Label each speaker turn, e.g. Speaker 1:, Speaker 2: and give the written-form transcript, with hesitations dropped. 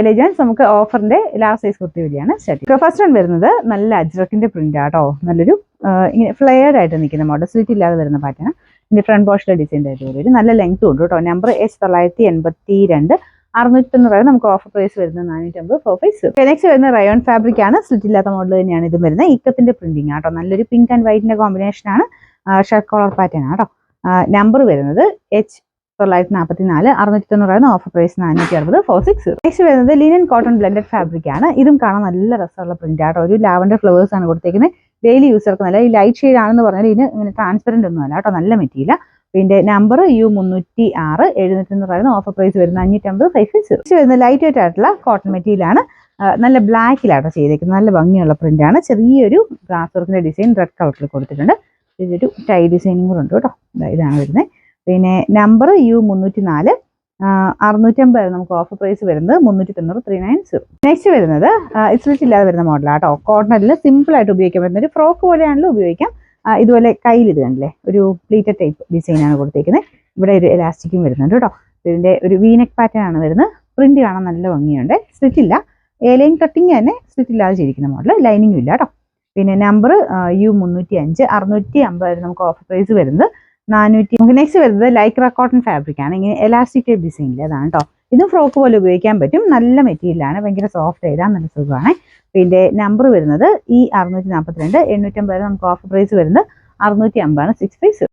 Speaker 1: Elegance നമുക്ക് ഓഫറിന്റെ last size kurti വഴിയാണ് start. First one വരുന്നത് നല്ല അജ്രക്കിന്റെ പ്രിന്റ് ആട്ടോ. നല്ലൊരു ഇങ്ങനെ ഫ്ലെയർഡ് ആയിട്ട് നിൽക്കുന്ന മോഡൽ, സ്ലിറ്റ് ഇല്ലാതെ വരുന്ന പാറ്റേൺ. ഇതിന്റെ ഫ്രണ്ട് പോർഷനിലെ ഡിസൈൻ്റെ ആയിട്ട് വരും. നല്ല ലെങ്ത് ഉണ്ട് കേട്ടോ. നമ്പർ S982 690 നമുക്ക് ഓഫർ പ്രൈസ് വരുന്നത് 450 450. നെക്സ്റ്റ് വരുന്ന റയോൺ ഫാബ്രിക് ആണ്. സ്ലിറ്റ് ഇല്ലാത്ത മോഡൽ തന്നെയാണ് ഇത് വരുന്നത്. ഇക്കത്തിന്റെ പ്രിന്റിംഗ് ആട്ടോ. നല്ലൊരു പിങ്ക് ആൻഡ് വൈറ്റിന്റെ കോമ്പിനേഷൻ ആണ്. ഷർട്ട് കോളർ പാറ്റേൺ ആട്ടോ. നമ്പർ വരുന്നത് H944 690 ഓഫർ പ്രൈസ് 460 460. നെക്സ്റ്റ് വരുന്നത് ലിനൻ കോട്ടൺ ബ്ലെൻഡഡ് ഫാബ്രിക് ആണ്. ഇതും കാണാൻ നല്ല രസമുള്ള പ്രിന്റ് ആട്ടോ. ഒരു ലാവൻഡർ ഫ്ലവേഴ്സ് ആണ് കൊടുത്തേക്കുന്നത്. ഡെയിലി യൂസർക്ക് നല്ല ഈ ലൈറ്റ് ഷെയ്ഡ് ആണെന്ന് പറഞ്ഞാൽ ഇതിന് ഇങ്ങനെ ട്രാൻസ്പെറന്റ് ഒന്നും അല്ല കേട്ടോ. നല്ല മെറ്റീരിയൽ. പിന്നെ നമ്പർ U306 790 ഓഫർ പ്രൈസ് വരുന്നത് 550 550. നെക്സ്റ്റ് വരുന്നത് ലൈറ്റ് വെയിറ്റ് ആയിട്ടുള്ള കോട്ടൺ മെറ്റീരിയൽ ആണ്. നല്ല ബ്ലാക്കിലാട്ടോ ചെയ്തേക്കുന്നത്. നല്ല ഭംഗിയുള്ള പ്രിന്റ് ആണ്. ചെറിയൊരു ഗ്ലാസ് വർക്കിന്റെ ഡിസൈൻ റെഡ് കളറിൽ കൊടുത്തിട്ടുണ്ട്. ഇതൊരു ടൈ ഡിസൈനും കൂടെ ഉണ്ട് കേട്ടോ. ഇതാണ് വരുന്നത്. പിന്നെ നമ്പർ U304 650 നമുക്ക് ഓഫർ പ്രൈസ് വരുന്നത് 390 390. നെക്സ്റ്റ് വരുന്നത് സ്ലിറ്റ് ഇല്ലാതെ വരുന്ന മോഡലാട്ടോ. കോട്ടണിൽ സിമ്പിൾ ആയിട്ട് ഉപയോഗിക്കാൻ പറ്റുന്ന ഒരു ഫ്രോക്ക് പോലെയാണല്ലോ ഉപയോഗിക്കാം. ഇതുപോലെ കയ്യിൽ ഇത് കണ്ടില്ലേ, ഒരു പ്ലീറ്റഡ് ടൈപ്പ് ഡിസൈനാണ് കൊടുത്തേക്കുന്നത്. ഇവിടെ ഒരു എലാസ്റ്റിക്കും വരുന്നുണ്ട് കേട്ടോ. ഇതിന്റെ ഒരു വീനെക്ക് പാറ്റേൺ ആണ് വരുന്നത്. പ്രിന്റ് കാണാൻ നല്ല ഭംഗിയുണ്ട്. സ്ലിറ്റ് ഇല്ല, ലൈൻ കട്ടിങ് തന്നെ സ്ലിറ്റ് ഇല്ലാതെ ചെയ്തിരിക്കുന്ന മോഡൽ, ലൈനിങ്ങും ഇല്ല കേട്ടോ. പിന്നെ നമ്പർ U305 650 നമുക്ക് ഓഫർ പ്രൈസ് വരുന്നത് 400. നെക്സ്റ്റ് വരുന്നത് ലൈക്ര കോട്ടൺ ഫാബ്രിക് ആണ്. ഇങ്ങനെ എലാസ്റ്റിക് ടൈപ്പ് ഡിസൈനിൽ അതാണ് കേട്ടോ. ഇതും ഫ്രോക്ക് പോലെ ഉപയോഗിക്കാൻ പറ്റും. നല്ല മെറ്റീരിയലാണ്. ഭയങ്കര സോഫ്റ്റ് ആയിട്ടാണ്, നല്ല സുഖമാണ്. പിന്നെ നമ്പർ വരുന്നത് E642 850 നമുക്ക് ഓഫർ പ്രൈസ് വരുന്നത് 650 650.